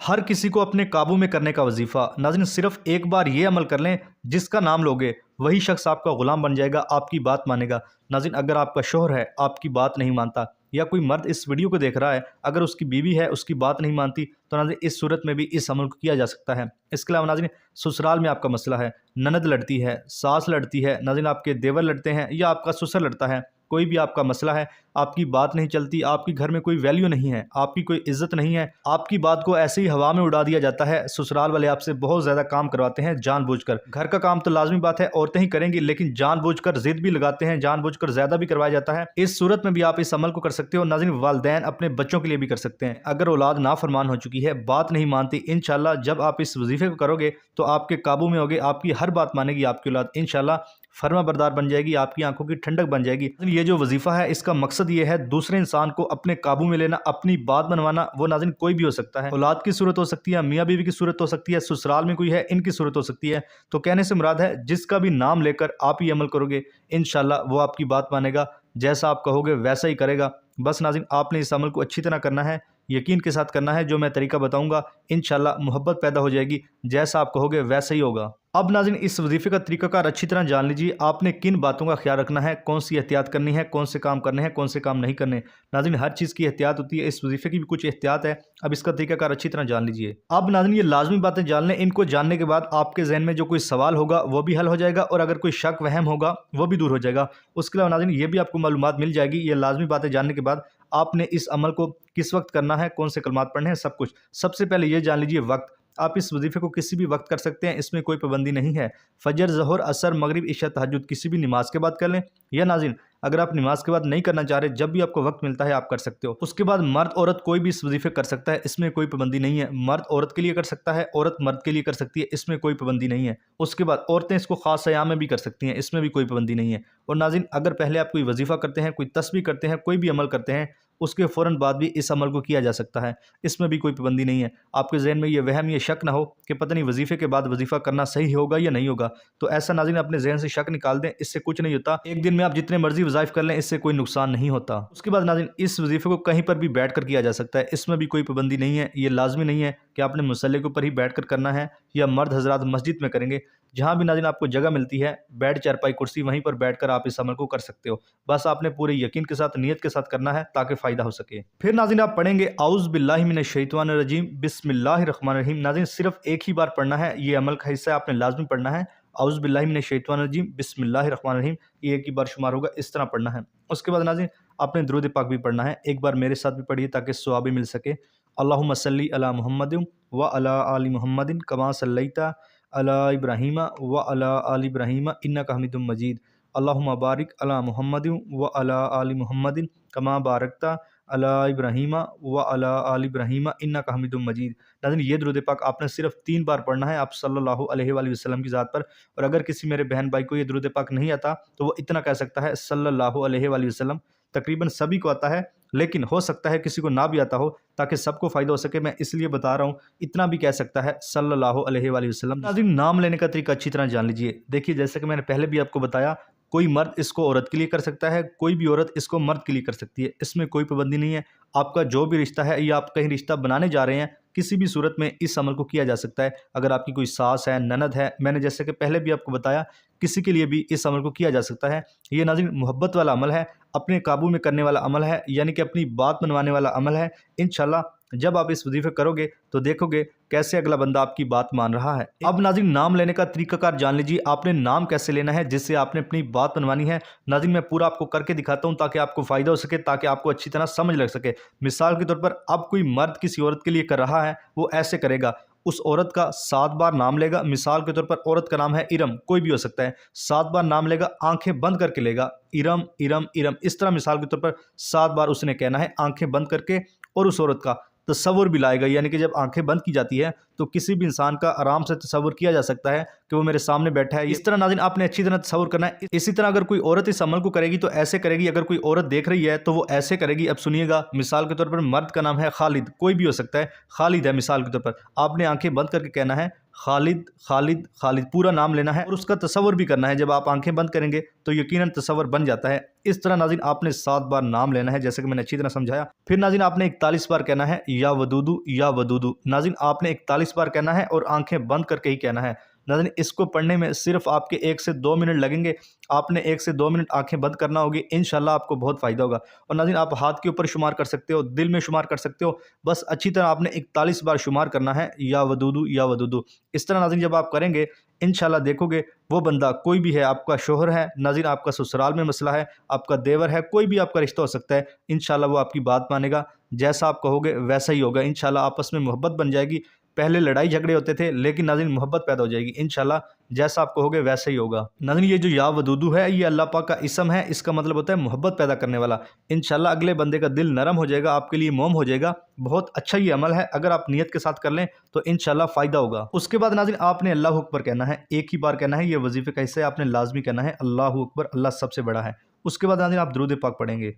हर किसी को अपने काबू में करने का वजीफ़ा। नाज़रीन, सिर्फ एक बार ये अमल कर लें, जिसका नाम लोगे वही शख्स आपका ग़ुलाम बन जाएगा, आपकी बात मानेगा। नाज़रीन, अगर आपका शौहर है आपकी बात नहीं मानता, या कोई मर्द इस वीडियो को देख रहा है अगर उसकी बीवी है उसकी बात नहीं मानती, तो नाज़रीन इस सूरत में भी इस अमल को किया जा सकता है। इसके अलावा नाज़रीन, ससुराल में आपका मसला है, ननद लड़ती है, सास लड़ती है, नाज़रीन आपके देवर लड़ते हैं या आपका ससुर लड़ता है, कोई भी आपका मसला है, आपकी बात नहीं चलती, आपकी घर में कोई वैल्यू नहीं है, आपकी कोई इज्जत नहीं है, आपकी बात को ऐसे ही हवा में उड़ा दिया जाता है, ससुराल वाले आपसे बहुत ज़्यादा काम करवाते हैं जानबूझकर। घर का काम तो लाजमी बात है औरतें ही करेंगी, लेकिन जानबूझकर जिद भी लगाते हैं, जानबूझकर ज़्यादा भी करवाया जाता है। इस सूरत में भी आप इस अमल को कर सकते हो। नाज़रीन, वालिदैन अपने बच्चों के लिए भी कर सकते हैं। अगर औलाद नाफरमान हो चुकी है, बात नहीं मानती, इंशाल्लाह जब आप इस वजीफे को करोगे तो आपके काबू में होगे, आपकी हर बात मानेगी आपकी औलाद, इंशाल्लाह फर्मा बरदार बन जाएगी, आपकी आंखों की ठंडक बन जाएगी। ये जो वजीफ़ा है इसका मकसद ये है दूसरे इंसान को अपने काबू में लेना, अपनी बात मनवाना। वो नाज़रीन कोई भी हो सकता है, औलाद की सूरत हो सकती है, मियाँ बीवी की सूरत हो सकती है, ससुराल में कोई है इनकी सूरत हो सकती है। तो कहने से मुराद है जिसका भी नाम लेकर आप ये अमल करोगे, इंशाल्लाह वो आपकी बात मानेगा, जैसा आप कहोगे वैसा ही करेगा। बस नाज़रीन आपने इस अमल को अच्छी तरह करना है, यकीन के साथ करना है। जो मैं तरीका बताऊंगा इंशाल्लाह मोहब्बत पैदा हो जाएगी, जैसा आप कहोगे वैसा ही होगा। अब नाज़रीन इस वजीफ़े का तरीकाकार अच्छी तरह जान लीजिए। आपने किन बातों का ख्याल रखना है, कौन सी एहतियात करनी है, कौन से काम करने हैं, कौन से काम नहीं करने। नाज़रीन हर चीज़ की एहतियात होती है, इस वजीफ़े की भी कुछ एहतियात है। अब इसका तरीकाकार अच्छी तरह जान लीजिए। अब नाज़रीन ये लाजमी बातें जान लें, इनको जानने के बाद आपके जहन में जो कोई सवाल होगा वो भी हल हो जाएगा, और अगर कोई शक वहम होगा वो भी दूर हो जाएगा। उसके अलावा नाज़रीन ये भी आपको मालूमात मिल जाएगी, ये लाजमी बातें जानने के बाद आपने इस अमल को किस वक्त करना है, कौन से कलमात पढ़ने हैं, सब कुछ। सबसे पहले ये जान लीजिए वक्त। आप इस वजीफ़े को किसी भी वक्त कर सकते हैं, इसमें कोई पाबंदी नहीं है। फजर, ज़ोहर, असर, मगरिब, इशा, तहज्जुद किसी भी नमाज के बाद कर लें, या नाज़रीन अगर आप नमाज के बाद नहीं करना चाह रहे, जब भी आपको वक्त मिलता है आप कर सकते हो। उसके बाद मर्द औरत कोई भी इस वजीफ़े कर सकता है, इसमें कोई पाबंदी नहीं है। मर्द औरत के लिए कर सकता है, औरत मर्द के लिए कर सकती है, इसमें कोई पाबंदी नहीं है। उसके बाद औरतें इसको खास अयाम में भी कर सकती हैं, इसमें भी कोई पाबंदी नहीं है। और नाज़रीन अगर पहले आप कोई वजीफ़ा करते हैं, कोई तस्बीह करते हैं, कोई भी अमल करते हैं, उसके फ़ौरन बाद भी इस अमल को किया जा सकता है, इसमें भी कोई पाबंदी नहीं है। आपके ज़हन में ये वहम, ये शक ना हो कि पता नहीं वजीफ़े के बाद वजीफ़ा करना सही होगा या नहीं होगा, तो ऐसा नाज़रीन अपने ज़हन से शक निकाल दें, इससे कुछ नहीं होता। एक दिन में आप जितने मर्जी वज़ाइफ कर लें, इससे कोई नुकसान नहीं होता। उसके बाद नाज़रीन इस वजीफ़े को कहीं पर भी बैठ कर किया जा सकता है, इसमें भी कोई पाबंदी नहीं है। ये लाजमी नहीं है कि आपने मुसल्ले के ऊपर ही बैठ कर करना है, या मर्द हजरात मस्जिद में करेंगे। जहाँ भी नाज़रीन आपको जगह मिलती है, बेड, चारपाई, कुर्सी, वहीं पर बैठकर आप इस अमल को कर सकते हो। बस आपने पूरे यकीन के साथ, नियत के साथ करना है ताकि फ़ायदा हो सके। फिर नाज़रीन आप पढ़ेंगे औज़ु बिल्लाहि मिनश शैतानिर रजीम बिस्मिल्लाहिर रहमानिर रहीम। नाज़रीन सिर्फ एक ही बार पढ़ना है, ये अमल का हिस्सा आपने लाजमी पढ़ना है। औज़ु बिल्लाहि मिनश शैतानिर रजीम बिस्मिल्लाहिर रहमानिर रहीम, ये एक ही बार शुमार होगा, इस तरह पढ़ना है। उसके बाद नाज़रीन आपने दुरूद पाक भी पढ़ना है, एक बार मेरे साथ भी पढ़िए ताकि सवाब भी मिल सके। अल्लाहुम्मा सल्ली अला मुहम्मदिन व अला आलि मुहम्मदिन कमा सल्लैता अला इब्राहीम व अला आलि इब्राहीम इन्नका हमीदुम मजीद। अल्लाहुम्मा बारिक अला मुहम्मदिन व अला आलि मुहम्मदिन कमा बारकता अला इब्राहीम व अला आलि इब्राहीम इन्नका हमीदुम मजीद। नाज़रीन ये दुरूद पाक आपने सिर्फ 3 बार पढ़ना है आप सल्लल्लाहु अलैहि वसल्लम की ज़ात पर। और अगर किसी मेरे बहन भाई को ये दुरूद पाक नहीं आता तो वो इतना कह सकता है सल्लल्लाहु अलैहि वसल्लम। तकरीबन सभी को आता है, लेकिन हो सकता है किसी को ना भी आता हो, ताकि सबको फ़ायदा हो सके मैं इसलिए बता रहा हूँ। इतना भी कह सकता है सल्लल्लाहु अलैहि वसल्लम। नाज़रीन नाम लेने का तरीका अच्छी तरह जान लीजिए। देखिए जैसे कि मैंने पहले भी आपको बताया, कोई मर्द इसको औरत के लिए कर सकता है, कोई भी औरत इसको मर्द के लिए कर सकती है, इसमें कोई पाबंदी नहीं है। आपका जो भी रिश्ता है या आप कहीं रिश्ता बनाने जा रहे हैं, किसी भी सूरत में इस अमल को किया जा सकता है। अगर आपकी कोई सास है, ननद है, मैंने जैसे कि पहले भी आपको बताया, किसी के लिए भी इस अमल को किया जा सकता है। ये नाज़रीन मोहब्बत वाला अमल है, अपने काबू में करने वाला अमल है, यानी कि अपनी बात मनवाने वाला अमल है। इंशाल्लाह जब आप इस वजीफे करोगे तो देखोगे कैसे अगला बंदा आपकी बात मान रहा है। अब नाज़रीन नाम लेने का तरीकाकार जान लीजिए। आपने नाम कैसे लेना है जिससे आपने अपनी बात मनवानी है। नाज़रीन मैं पूरा आपको करके दिखाता हूँ ताकि आपको फ़ायदा हो सके, ताकि आपको अच्छी तरह समझ लग सके। मिसाल के तौर पर अब कोई मर्द किसी औरत के लिए कर रहा है, वो ऐसे करेगा, उस औरत का 7 बार नाम लेगा। मिसाल के तौर पर औरत का नाम है इरम, कोई भी हो सकता है। 7 बार नाम लेगा, आंखें बंद करके लेगा, इरम इरम इरम। इस तरह मिसाल के तौर पर 7 बार उसने कहना है आंखें बंद करके, और उस औरत का तसव्वुर भी लाएगा, यानी कि जब आंखें बंद की जाती है तो किसी भी इंसान का आराम से तसव्वुर किया जा सकता है कि वो मेरे सामने बैठा है। इस तरह नाज़रीन आपने अच्छी तरह तसव्वुर करना है। इसी तरह अगर कोई औरत इस अमल को करेगी तो ऐसे करेगी, अगर कोई औरत देख रही है तो वो ऐसे करेगी। अब सुनिएगा, मिसाल के तौर पर मर्द का नाम है खालिद, कोई भी हो सकता है, खालिद है मिसाल के तौर पर, आपने आंखें बंद करके कहना है खालिद खालिद खालिद, पूरा नाम लेना है और उसका तसव्वुर भी करना है। जब आप आंखें बंद करेंगे तो यकीनन तसव्वुर बन जाता है। इस तरह नाज़रीन आपने 7 बार नाम लेना है, जैसे कि मैंने अच्छी तरह समझाया। फिर नाज़रीन आपने 41 बार कहना है या वदूदू या वदूदू। नाज़रीन आपने 41 बार कहना है और आंखें बंद करके ही कहना है। नाज़रीन इसको पढ़ने में सिर्फ आपके 1 से 2 मिनट लगेंगे। आपने 1 से 2 मिनट आंखें बंद करना होगी, इंशाल्लाह आपको बहुत फ़ायदा होगा। और नाज़रीन आप हाथ के ऊपर शुमार कर सकते हो, दिल में शुमार कर सकते हो, बस अच्छी तरह आपने 41 बार शुमार करना है या वदूदू या वदूदू। इस तरह नाज़रीन जब आप करेंगे इंशाल्लाह देखोगे वो बंदा कोई भी है, आपका शोहर है नाज़रीन, आपका ससुराल में मसला है, आपका देवर है, कोई भी आपका रिश्ता हो सकता है, इंशाल्लाह वो आपकी बात मानेगा। जैसा आप कहोगे वैसा ही होगा। इंशाल्लाह आपस में मोहब्बत बन जाएगी। पहले लड़ाई झगड़े होते थे लेकिन नाज़रीन मोहब्बत पैदा हो जाएगी। इंशाल्लाह जैसा आप कहोगे वैसा ही होगा। नाज़रीन ये जो या वदूदू है ये अल्लाह पाक का इसम है, इसका मतलब होता है मोहब्बत पैदा करने वाला। इंशाल्लाह अगले बंदे का दिल नरम हो जाएगा, आपके लिए मोम हो जाएगा। बहुत अच्छा ये अमल है, अगर आप नियत के साथ कर लें तो इंशाल्लाह फ़ायदा होगा। उसके बाद नाज़रीन आपने अल्लाहु अकबर कहना है, एक ही बार कहना है, ये वजीफ़े का हिस्सा है, आपने लाजमी कहना है अल्लाहु अकबर, अल्लाह सबसे बड़ा है। उसके बाद नाज़रीन आप दुरूद पाक पढ़ेंगे।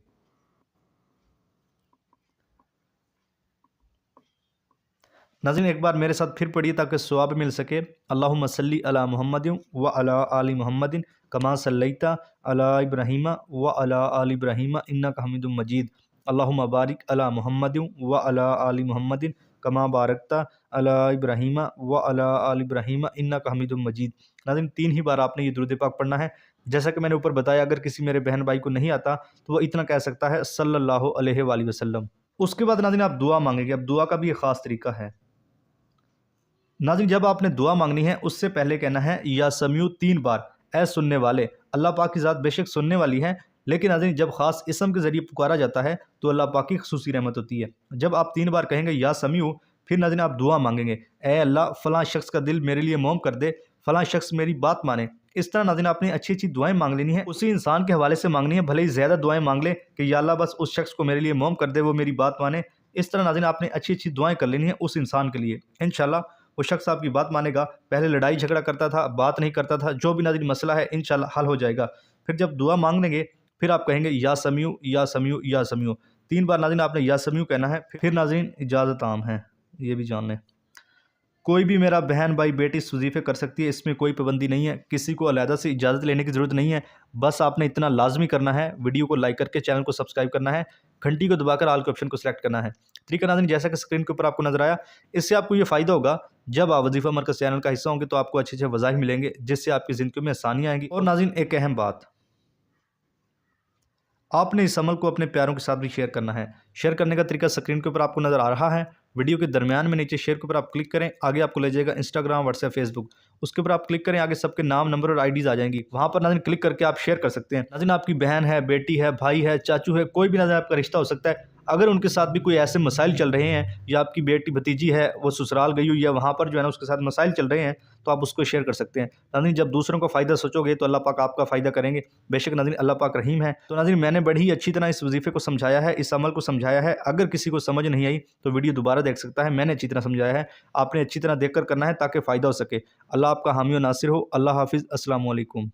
नाज़रीन एक बार मेरे साथ फिर पढ़िए ताकि सवाब मिल सके। अल्लाहुम्मा सल्ली अला मुहम्मदिन व अला आलि मुहम्मदिन कमा सल्लैता अला इब्राहीम व अला आलि इब्राहीम इन्नका हमीदुम मजीद। अल्लाहुम्मा बारिक अला मुहम्मदिन व अला आलि मुहम्मदिन कमा बारकता अला इब्राहीम व अला आलि इब्राहीम इन्नका हमीदुम मजीद। नाज़रीन 3 ही बार आपने ये दुरूद पाक पढ़ना है। जैसा कि मैंने ऊपर बताया, अगर किसी मेरे बहन भाई को नहीं आता तो वो इतना कह सकता है सल्लल्लाहु अलैहि वसल्लम। उसके बाद नाज़रीन आप दुआ मांगेंगे। अब दुआ का भी एक ख़ास तरीका है। नाज़रीन जब आपने दुआ मांगनी है उससे पहले कहना है या समिउ 3 बार। ऐ सुनने वाले, अल्लाह पाक की ज़ात बेशक सुनने वाली है, लेकिन नाज़रीन जब ख़ास इसम के ज़रिए पुकारा जाता है तो अल्लाह पाक की ख़ुसूसी रहमत होती है। जब आप 3 बार कहेंगे या समिउ, फिर नाज़रीन आप दुआ मांगेंगे, ए अल्लाह फ़लाँ शख्स का दिल मेरे लिए मोम कर दे, फ़लाँ शख्स मेरी बात माने। इस तरह नाज़रीन आपने अच्छी अच्छी दुआएं मांग लेनी है, उसी इंसान के हवाले से मांगनी है, भले ही ज़्यादा दुआएं मांग ले कि या अल्लाह बस उस शख्स को मेरे लिए मोम कर दे, वो मेरी बात माने। इस तरह नाज़रीन आपने अच्छी अच्छी दुआएं कर लेनी है उस इंसान के लिए। इंशाल्लाह वो शख्स आपकी बात मानेगा। पहले लड़ाई झगड़ा करता था, बात नहीं करता था, जो भी नाज़रीन मसला है इंशाल्लाह हल हो जाएगा। फिर जब दुआ मांग लेंगे फिर आप कहेंगे या समिउ या समिउ या समिउ। 3 बार नाज़रीन आपने या समिउ कहना है। फिर नाज़रीन इजाज़त आम है, ये भी जान लें। कोई भी मेरा बहन भाई बेटी इस वजीफ़े कर सकती है, इसमें कोई पाबंदी नहीं है, किसी को अलहदा से इजाज़त लेने की ज़रूरत नहीं है। बस आपने इतना लाजमी करना है, वीडियो को लाइक करके चैनल को सब्सक्राइब करना है, घंटी को दबाकर ऑल के ऑप्शन को सिलेक्ट करना है। तरीका नाज़रीन जैसा कि स्क्रीन के ऊपर आपको नजर आया, इससे आपको ये फ़ायदा होगा, जब आप वजीफ़ा मरकज़ चैनल का हिस्सा होंगे तो आपको अच्छे अच्छे वज़ाइफ मिलेंगे, जिससे आपकी ज़िंदगी में आसानियाँ आएंगी। और नाज़रीन एक अहम बात, आपने इस अमल को अपने प्यारों के साथ भी शेयर करना है। शेयर करने का तरीका स्क्रीन के ऊपर आपको नज़र आ रहा है। वीडियो के दरमियान में नीचे शेयर के ऊपर आप क्लिक करें, आगे आपको ले जाएगा इंस्टाग्राम, व्हाट्सएप, फेसबुक। उसके ऊपर आप क्लिक करें, आगे सबके नाम, नंबर और आईडीज़ आ जाएंगी। वहाँ पर नाज़रीन क्लिक करके आप शेयर कर सकते हैं। नाज़रीन आपकी बहन है, बेटी है, भाई है, चाचू है, कोई भी नाज़रीन आपका रिश्ता हो सकता है, अगर उनके साथ भी कोई ऐसे मसाइल चल रहे हैं, या आपकी बेटी भतीजी है वो ससुराल गई हुई है, वहाँ पर जो है ना उसके साथ मसाइल चल रहे हैं, तो आप उसको शेयर कर सकते हैं। नाज़रीन जब दूसरों का फ़ायदा सोचोगे तो अल्लाह पाक आपका फ़ायदा करेंगे। बेशक नाज़रीन अल्लाह पाक रहीम है। तो नाज़रीन मैंने बड़ी ही अच्छी तरह इस वजीफ़े को समझाया है, इस अमल को समझाया है। अगर किसी को समझ नहीं आई तो वीडियो दोबारा देख सकता है, मैंने अच्छी तरह समझाया है। आपने अच्छी तरह देख कर करना है ताकि फ़ायदा हो सके। अल्लाह आपका हामी और नासिर हो। अल्लाह हाफिज़। अस्सलामु अलैकुम।